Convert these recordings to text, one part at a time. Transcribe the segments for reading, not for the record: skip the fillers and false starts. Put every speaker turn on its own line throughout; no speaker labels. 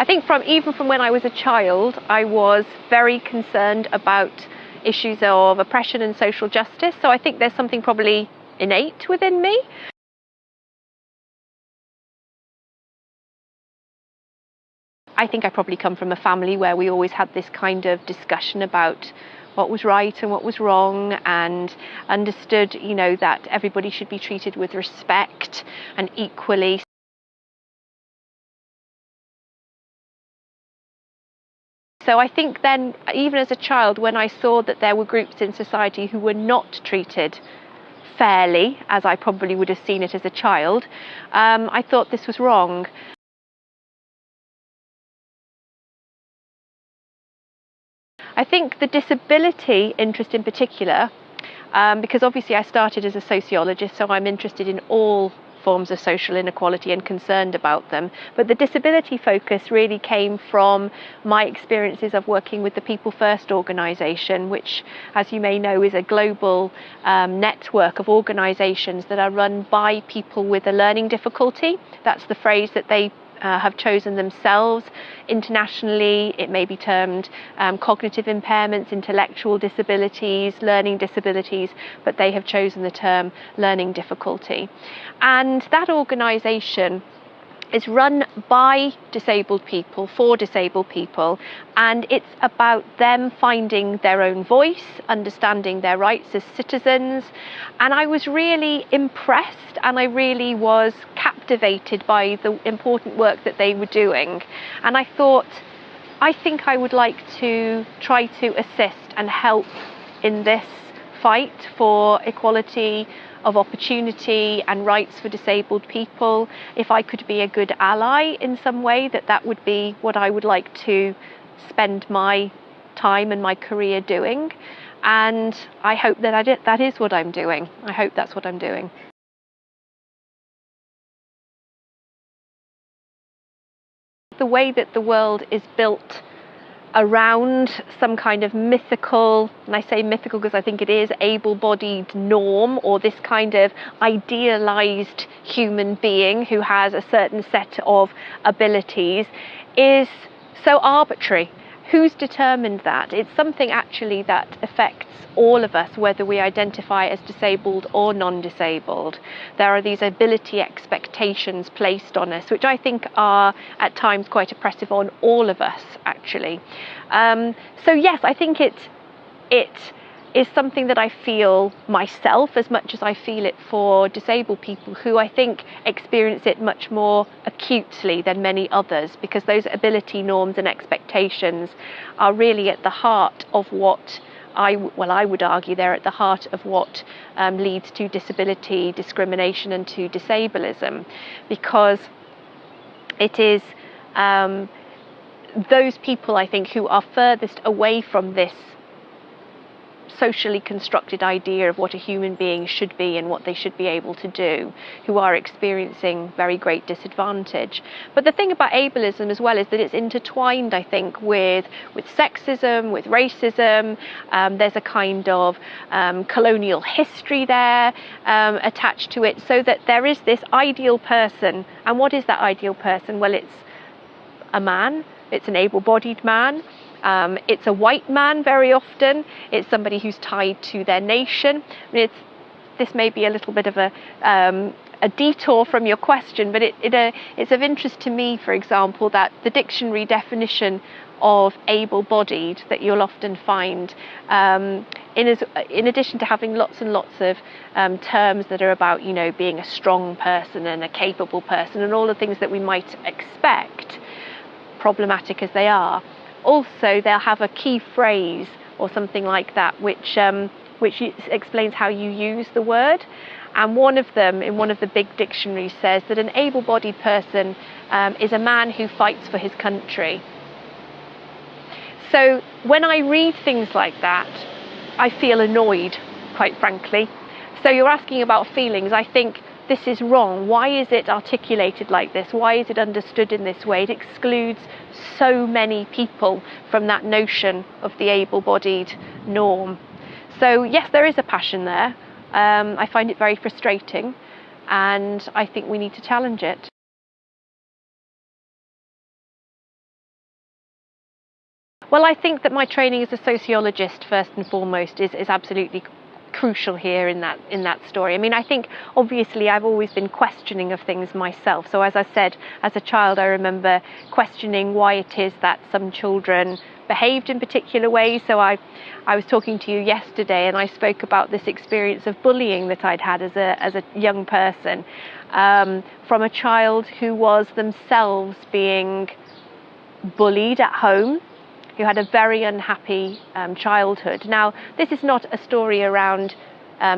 I think even from when I was a child, I was very concerned about issues of oppression and social justice. So I think there's something probably innate within me. I think I probably come from a family where we always had this kind of discussion about what was right and what was wrong, and understood, that everybody should be treated with respect and equally. So I think then, even as a child, when I saw that there were groups in society who were not treated fairly, as I probably would have seen it as a child, I thought this was wrong. I think the disability interest in particular, because obviously I started as a sociologist, so I'm interested in all forms of social inequality and concerned about them. But the disability focus really came from my experiences of working with the People First organisation, which, as you may know, is a global network of organisations that are run by people with a learning difficulty. That's the phrase that they have chosen themselves. Internationally, it may be termed cognitive impairments, intellectual disabilities, learning disabilities, but they have chosen the term learning difficulty. And that organisation is run by disabled people, for disabled people, and it's about them finding their own voice, understanding their rights as citizens. And I was really impressed, and I really was captivated by the important work that they were doing. And I thought, I think I would like to try to assist and help in this fight for equality of opportunity and rights for disabled people. If I could be a good ally in some way, that would be what I would like to spend my time and my career doing. And I hope that is what I'm doing. I hope that's what I'm doing. The way that the world is built around some kind of mythical, and I say mythical because I think it is, able-bodied norm, or this kind of idealized human being who has a certain set of abilities, is so arbitrary. Who's determined that? It's something actually that affects all of us, whether we identify as disabled or non-disabled. There are these ability expectations placed on us, which I think are at times quite oppressive on all of us, actually. So yes, I think it is something that I feel myself as much as I feel it for disabled people, who I think experience it much more acutely than many others, because those ability norms and expectations are really at the heart of what I would argue they're at the heart of what leads to disability, discrimination, and to disableism, because it is those people, I think, who are furthest away from this socially constructed idea of what a human being should be and what they should be able to do, who are experiencing very great disadvantage. But the thing about ableism as well is that it's intertwined, I think, with sexism, with racism. There's a kind of colonial history there attached to it, so that there is this ideal person. And what is that ideal person? Well, it's a man. It's an able-bodied man. It's a white man very often. It's somebody who's tied to their nation. I mean, this may be a little bit of a detour from your question, but it's of interest to me, for example, that the dictionary definition of able-bodied that you'll often find, in addition to having lots and lots of terms that are about, being a strong person and a capable person and all the things that we might expect, problematic as they are, also they'll have a key phrase or something like that which explains how you use the word. And one of them, in one of the big dictionaries, says that an able-bodied person is a man who fights for his country. So when I read things like that, I feel annoyed, quite frankly. So you're asking about feelings. I think this is wrong. Why is it articulated like this? Why is it understood in this way? It excludes so many people from that notion of the able-bodied norm. So yes, there is a passion there. I find it very frustrating, and I think we need to challenge it. Well, I think that my training as a sociologist, first and foremost, is absolutely crucial here in that story. I mean, I think obviously I've always been questioning of things myself. So as I said, as a child, I remember questioning why it is that some children behaved in particular ways. So I was talking to you yesterday, and I spoke about this experience of bullying that I'd had as a young person, from a child who was themselves being bullied at home, who had a very unhappy childhood. Now, this is not a story around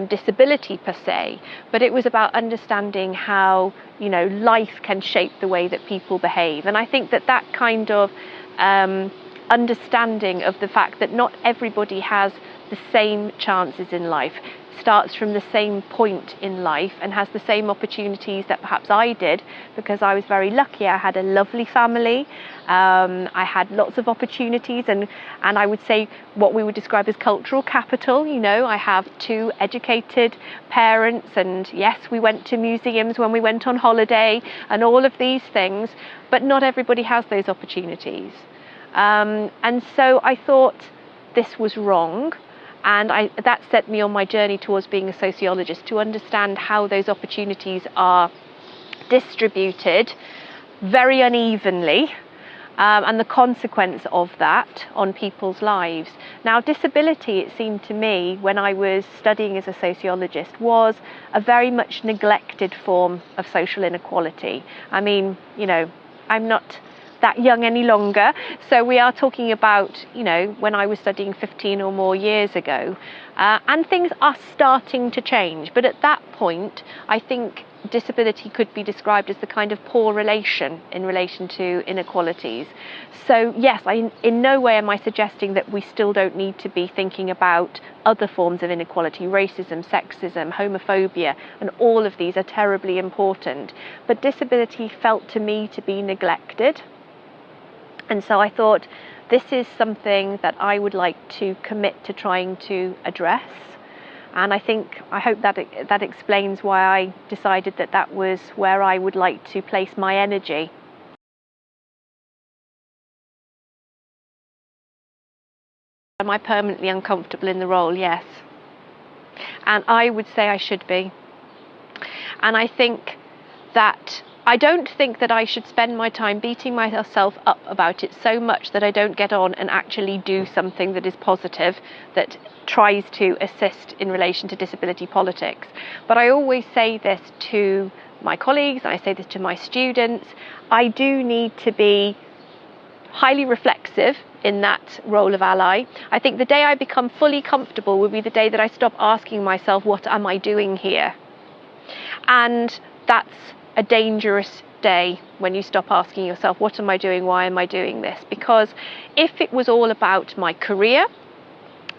disability per se, but it was about understanding how, life can shape the way that people behave. And I think that kind of understanding of the fact that not everybody has the same chances in life, starts from the same point in life and has the same opportunities that perhaps I did, because I was very lucky. I had a lovely family. I had lots of opportunities, and I would say what we would describe as cultural capital. I have 2 educated parents, and yes, we went to museums when we went on holiday and all of these things, but not everybody has those opportunities. And so I thought this was wrong. And that set me on my journey towards being a sociologist, to understand how those opportunities are distributed very unevenly, and the consequence of that on people's lives. Now, disability, it seemed to me, when I was studying as a sociologist, was a very much neglected form of social inequality. I mean, I'm not that young any longer, so we are talking about when I was studying 15 or more years ago, and things are starting to change. But at that point, I think disability could be described as the kind of poor relation in relation to inequalities. So yes, in no way am I suggesting that we still don't need to be thinking about other forms of inequality. Racism, sexism, homophobia, and all of these are terribly important, but disability felt to me to be neglected. And so I thought, this is something that I would like to commit to trying to address. And I hope that explains why I decided that was where I would like to place my energy. Am I permanently uncomfortable in the role? Yes. And I would say I should be. And I don't think that I should spend my time beating myself up about it so much that I don't get on and actually do something that is positive, that tries to assist in relation to disability politics. But I always say this to my colleagues, and I say this to my students, I do need to be highly reflexive in that role of ally. I think the day I become fully comfortable will be the day that I stop asking myself, what am I doing here? And that's a dangerous day when you stop asking yourself, what am I doing? Why am I doing this? Because if it was all about my career,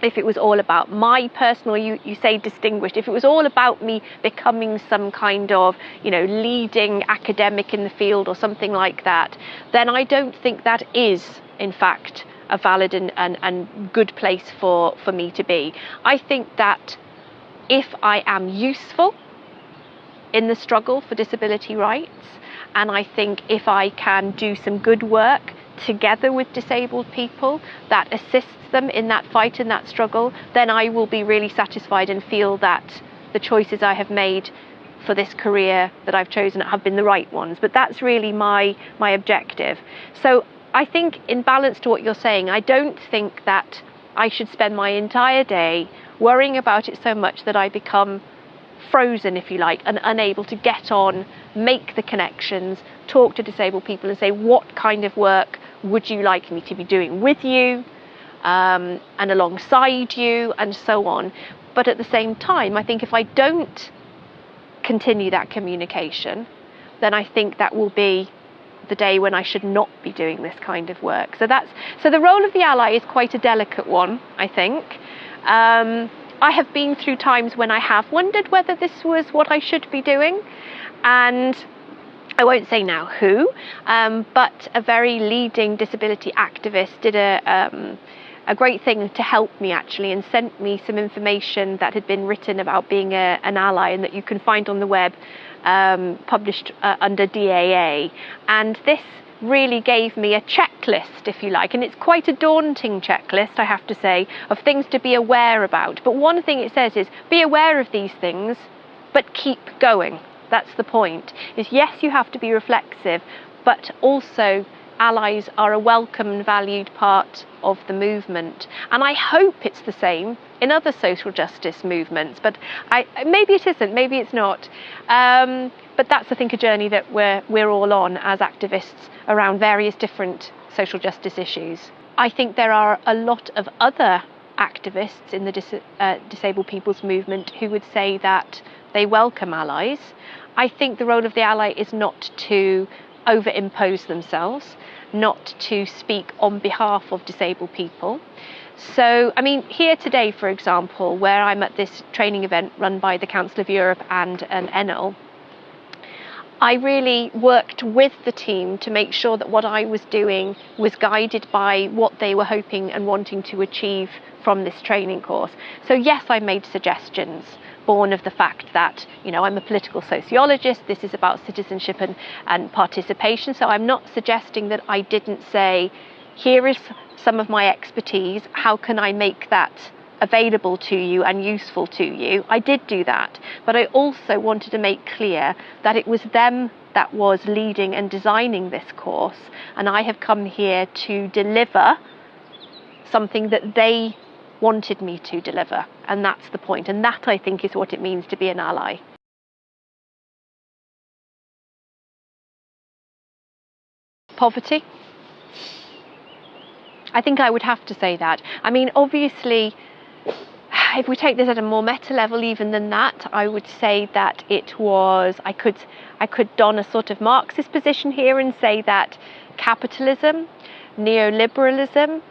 if it was all about my personal, you say distinguished, if it was all about me becoming some kind of, leading academic in the field or something like that, then I don't think that is, in fact, a valid and good place for me to be. I think that if I am useful in the struggle for disability rights, and I think if I can do some good work together with disabled people that assists them in that fight and that struggle, then I will be really satisfied and feel that the choices I have made for this career that I've chosen have been the right ones. But that's really my objective. So I think, in balance to what you're saying, I don't think that I should spend my entire day worrying about it so much that I become frozen, if you like, and unable to get on, make the connections, talk to disabled people and say, what kind of work would you like me to be doing with you, and alongside you, and so on. But at the same time, I think if I don't continue that communication, then I think that will be the day when I should not be doing this kind of work. So the role of the ally is quite a delicate one, I think. I have been through times when I have wondered whether this was what I should be doing, and I won't say now who, but a very leading disability activist did a great thing to help me, actually, and sent me some information that had been written about being an ally, and that you can find on the web, published under DAA. And this really gave me a checklist, if you like, and it's quite a daunting checklist, I have to say, of things to be aware about. But one thing it says is, be aware of these things, but keep going. That's the point, is yes, you have to be reflexive, but also allies are a welcome and valued part of the movement. And I hope it's the same in other social justice movements, but maybe it isn't, maybe it's not. But that's, I think, a journey that we're all on as activists around various different social justice issues. I think there are a lot of other activists in the disabled people's movement who would say that they welcome allies. I think the role of the ally is not to overimpose themselves, not to speak on behalf of disabled people. So, I mean, here today, for example, where I'm at this training event run by the Council of Europe and Enel, I really worked with the team to make sure that what I was doing was guided by what they were hoping and wanting to achieve from this training course. So yes, I made suggestions born of the fact that, you know, I'm a political sociologist, this is about citizenship and participation, so I'm not suggesting that I didn't say, here is some of my expertise, how can I make that available to you and useful to you? I did do that, but I also wanted to make clear that it was them that was leading and designing this course, and I have come here to deliver something that they wanted me to deliver, and that's the point, and that, I think, is what it means to be an ally. Poverty. I think I would have to say that. I mean, obviously, if we take this at a more meta level even than that, I would say that it was, I could don a sort of Marxist position here and say that capitalism, neoliberalism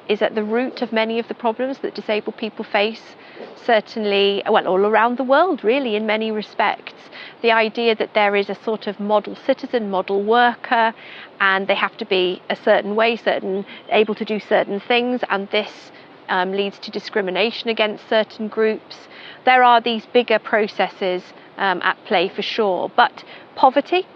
is at the root of many of the problems that disabled people face, certainly, well, all around the world, really, in many respects. The idea that there is a sort of model citizen, model worker, and they have to be a certain way, able to do certain things, and this leads to discrimination against certain groups. There are these bigger processes at play for sure, but poverty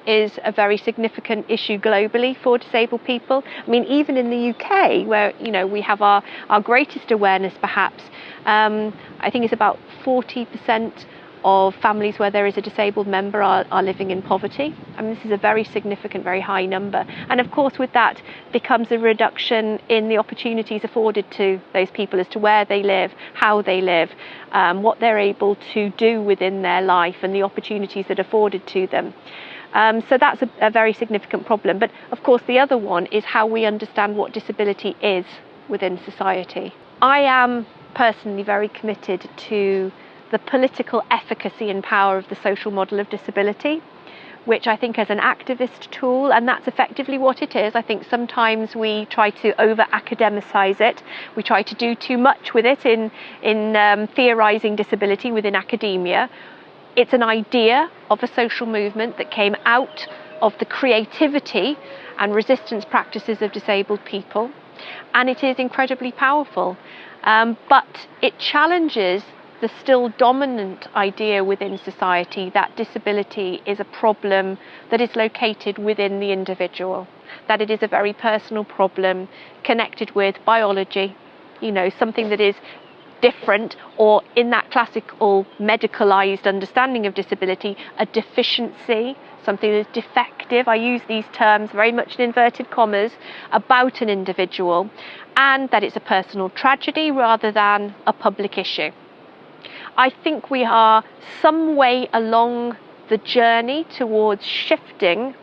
is a very significant issue globally for disabled people. I mean, even in the UK, where, you know, we have our greatest awareness perhaps, I think it's about 40% of families where there is a disabled member are living in poverty. I mean, this is a very significant, very high number. And of course, with that becomes a reduction in the opportunities afforded to those people as to where they live, how they live, what they're able to do within their life, and the opportunities that are afforded to them. So that's a very significant problem. But of course, the other one is how we understand what disability is within society. I am personally very committed to the political efficacy and power of the social model of disability, which I think as an activist tool, and that's effectively what it is. I think sometimes we try to over-academicize it. We try to do too much with it in theorizing disability within academia. It's an idea of a social movement that came out of the creativity and resistance practices of disabled people, and it is incredibly powerful. But it challenges the still dominant idea within society that disability is a problem that is located within the individual, that it is a very personal problem connected with biology, you know, something that is different, or in that classical medicalized understanding of disability, a deficiency, something that is defective. I use these terms very much in inverted commas about an individual, and that it's a personal tragedy rather than a public issue. I think we are some way along the journey towards shifting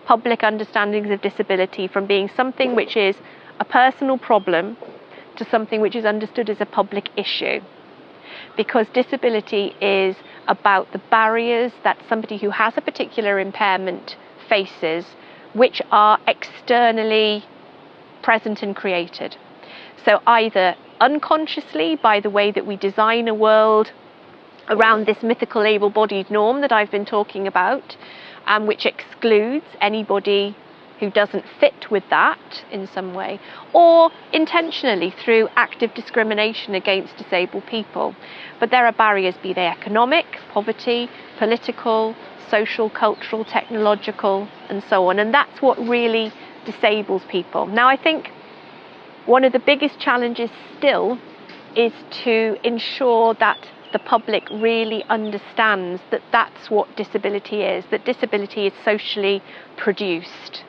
public understandings of disability from being something which is a personal problem to something which is understood as a public issue. Because disability is about the barriers that somebody who has a particular impairment faces, which are externally present and created. So either unconsciously, by the way that we design a world around this mythical able-bodied norm that I've been talking about, which excludes anybody who doesn't fit with that in some way, or intentionally through active discrimination against disabled people. But there are barriers, be they economic, poverty, political, social, cultural, technological, and so on. And that's what really disables people. Now, I think one of the biggest challenges still is to ensure that the public really understands that that's what disability is, that disability is socially produced.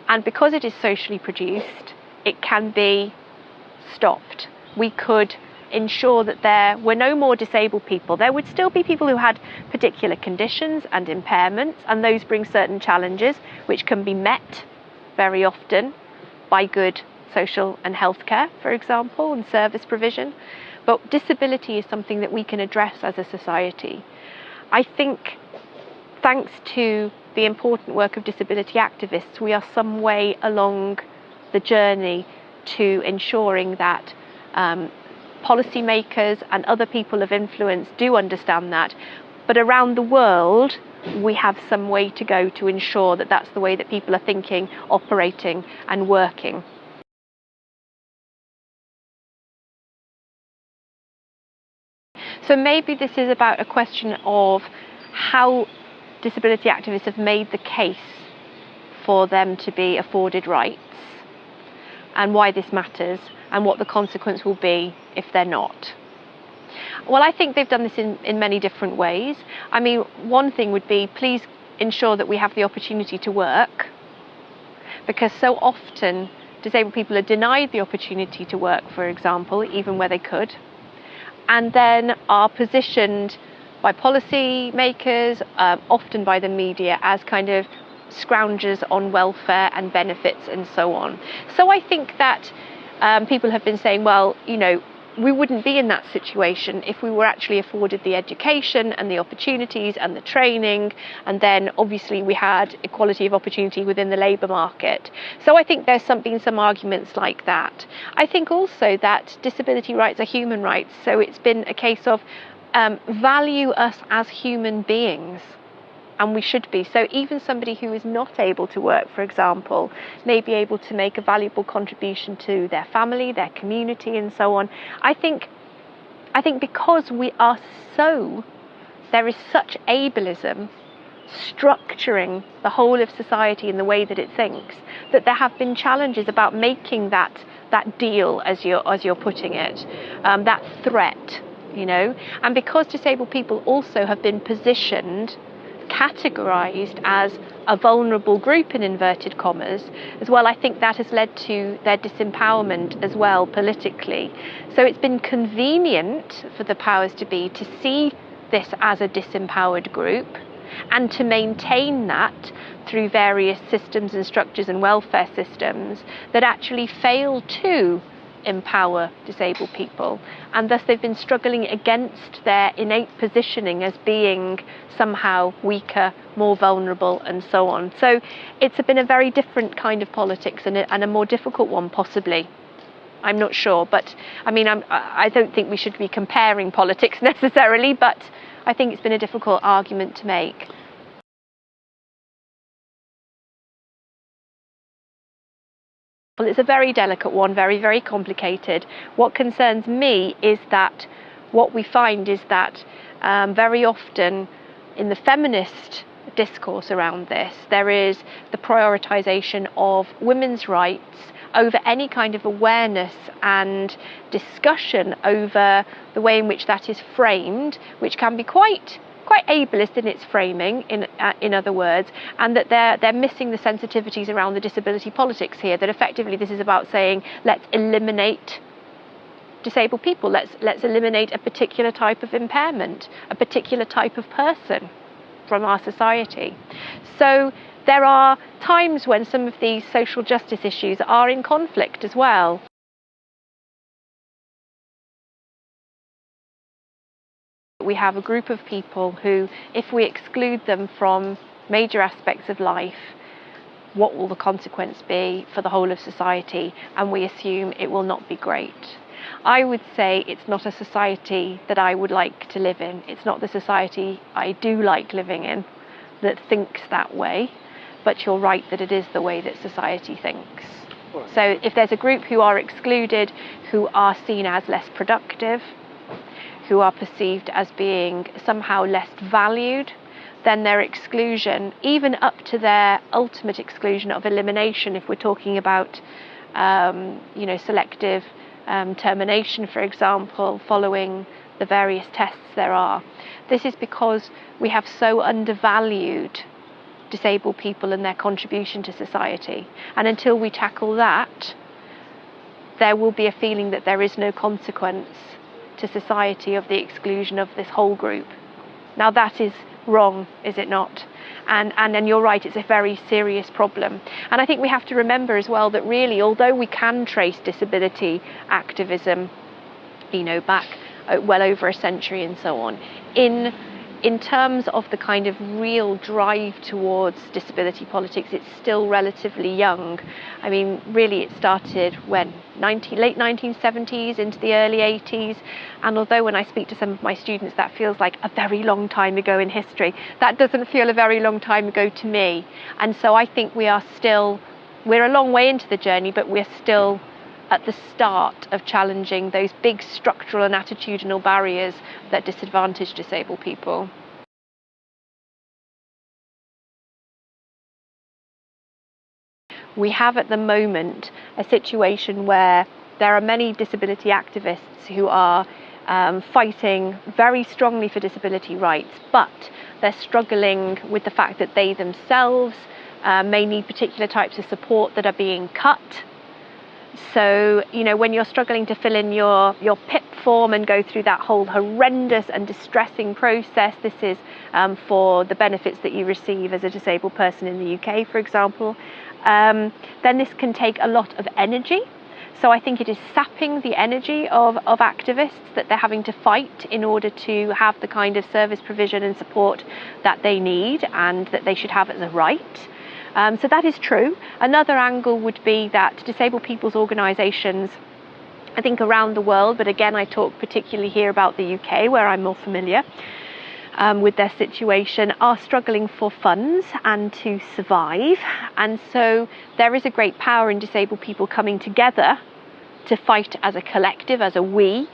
And because it is socially produced, it can be stopped. We could ensure that there were no more disabled people. There would still be people who had particular conditions and impairments, and those bring certain challenges which can be met very often by good social and healthcare, for example, and service provision. But disability is something that we can address as a society. I think thanks to the important work of disability activists, we are some way along the journey to ensuring that policymakers and other people of influence do understand that. But around the world, we have some way to go to ensure that that's the way that people are thinking, operating, and working. So maybe this is about a question of how disability activists have made the case for them to be afforded rights, and why this matters, and what the consequence will be if they're not. Well, I think they've done this in many different ways. I mean, one thing would be, please ensure that we have the opportunity to work, because so often disabled people are denied the opportunity to work, for example, even where they could, and then are positioned by policy makers, often by the media, as kind of scroungers on welfare and benefits and so on. So I think that people have been saying, well, you know, we wouldn't be in that situation if we were actually afforded the education and the opportunities and the training, and then obviously we had equality of opportunity within the labour market. So I think there's been some arguments like that. I think also that disability rights are human rights, so it's been a case of value us as human beings. And we should be. So even somebody who is not able to work, for example, may be able to make a valuable contribution to their family, their community, and so on. I think because there is such ableism structuring the whole of society in the way that it thinks, that there have been challenges about making that deal, as you're putting it, that threat, you know. And because disabled people also have been categorized as a vulnerable group in inverted commas as well, I think that has led to their disempowerment as well politically. So it's been convenient for the powers to be to see this as a disempowered group and to maintain that through various systems and structures and welfare systems that actually fail to empower disabled people, and thus they've been struggling against their innate positioning as being somehow weaker, more vulnerable, and so on. So it's been a very different kind of politics, and a more difficult one possibly. I'm not sure, but I mean, I don't think we should be comparing politics necessarily, but I think it's been a difficult argument to make. Well, it's a very delicate one, very, very complicated. What concerns me is that what we find is that very often in the feminist discourse around this, there is the prioritisation of women's rights over any kind of awareness and discussion over the way in which that is framed, which can be quite ableist in its framing, in other words, and that they're missing the sensitivities around the disability politics here, that effectively this is about saying, let's eliminate disabled people, let's eliminate a particular type of impairment, a particular type of person from our society. So there are times when some of these social justice issues are in conflict as well. We have a group of people who, if we exclude them from major aspects of life, what will the consequence be for the whole of society? And we assume it will not be great. I would say it's not a society that I would like to live in. It's not the society I do like living in that thinks that way. but you're right that it is the way that society thinks. So if there's a group who are excluded, who are seen as less productive, who are perceived as being somehow less valued, then their exclusion, even up to their ultimate exclusion of elimination, if we're talking about selective termination, for example, following the various tests there are. This is because we have so undervalued disabled people and their contribution to society. And until we tackle that, there will be a feeling that there is no consequence to society of the exclusion of this whole group. Now that is wrong, is it not? And you're right, it's a very serious problem. And I think we have to remember as well that really, although we can trace disability activism, back well over a century and so on, in terms of the kind of real drive towards disability politics, it's still relatively young. I mean, really it started when? Late 1970s into the early 80s. And although when I speak to some of my students that feels like a very long time ago in history, that doesn't feel a very long time ago to me. And so I think we're a long way into the journey, but we're still at the start of challenging those big structural and attitudinal barriers that disadvantage disabled people. We have at the moment a situation where there are many disability activists who are fighting very strongly for disability rights, but they're struggling with the fact that they themselves may need particular types of support that are being cut. So, when you're struggling to fill in your PIP form and go through that whole horrendous and distressing process, this is for the benefits that you receive as a disabled person in the UK, for example, then this can take a lot of energy. So I think it is sapping the energy of activists that they're having to fight in order to have the kind of service provision and support that they need and that they should have as a right. So that is true. Another angle would be that disabled people's organisations, I think around the world, but again I talk particularly here about the UK where I'm more familiar with their situation, are struggling for funds and to survive. And so there is a great power in disabled people coming together to fight as a collective, as a we,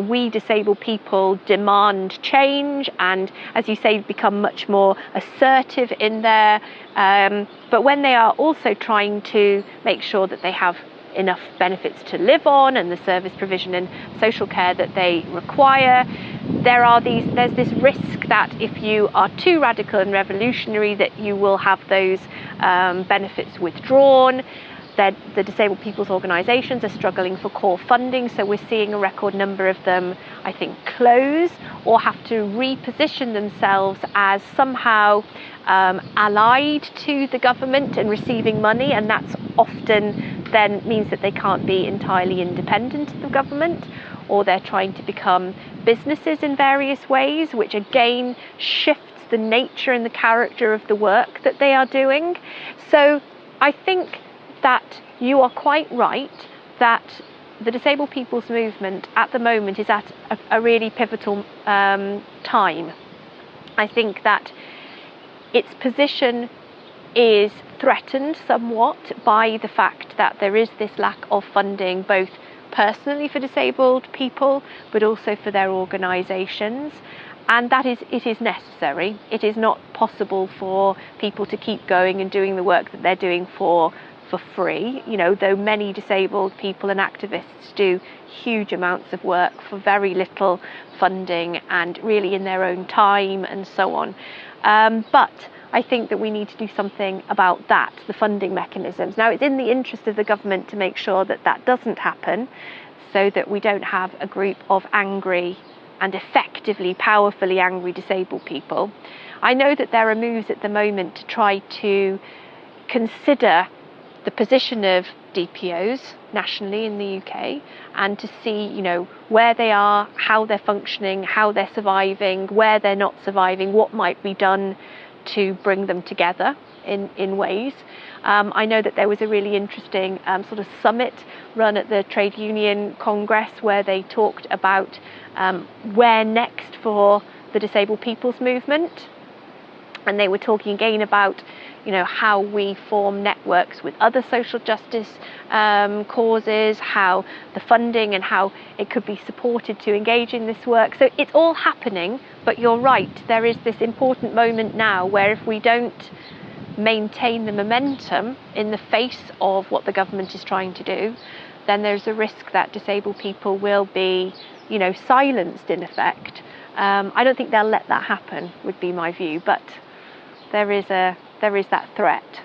we disabled people demand change and, as you say, become much more assertive in there. But when they are also trying to make sure that they have enough benefits to live on and the service provision and social care that they require, there's this risk that if you are too radical and revolutionary, that you will have those benefits withdrawn. That the disabled people's organisations are struggling for core funding, so we're seeing a record number of them, I think, close or have to reposition themselves as somehow allied to the government and receiving money, and that's often then means that they can't be entirely independent of the government, or they're trying to become businesses in various ways, which again shifts the nature and the character of the work that they are doing. So I think that you are quite right that the disabled people's movement at the moment is at a really pivotal time. I think that its position is threatened somewhat by the fact that there is this lack of funding, both personally for disabled people but also for their organisations, and it is necessary. It is not possible for people to keep going and doing the work that they're doing for free, though many disabled people and activists do huge amounts of work for very little funding and really in their own time and so on. But I think that we need to do something about that, the funding mechanisms. Now, it's in the interest of the government to make sure that that doesn't happen, so that we don't have a group of angry and effectively, powerfully angry disabled people. I know that there are moves at the moment to try to consider the position of DPOs nationally in the UK and to see, where they are, how they're functioning, how they're surviving, where they're not surviving, what might be done to bring them together in ways. I know that there was a really interesting sort of summit run at the Trade Union Congress where they talked about where next for the disabled people's movement. And they were talking again about, you know, how we form networks with other social justice causes, how the funding and how it could be supported to engage in this work. So it's all happening, but you're right, there is this important moment now where if we don't maintain the momentum in the face of what the government is trying to do, then there's a risk that disabled people will be, you know, silenced in effect. I don't think they'll let that happen, would be my view, but there is that threat.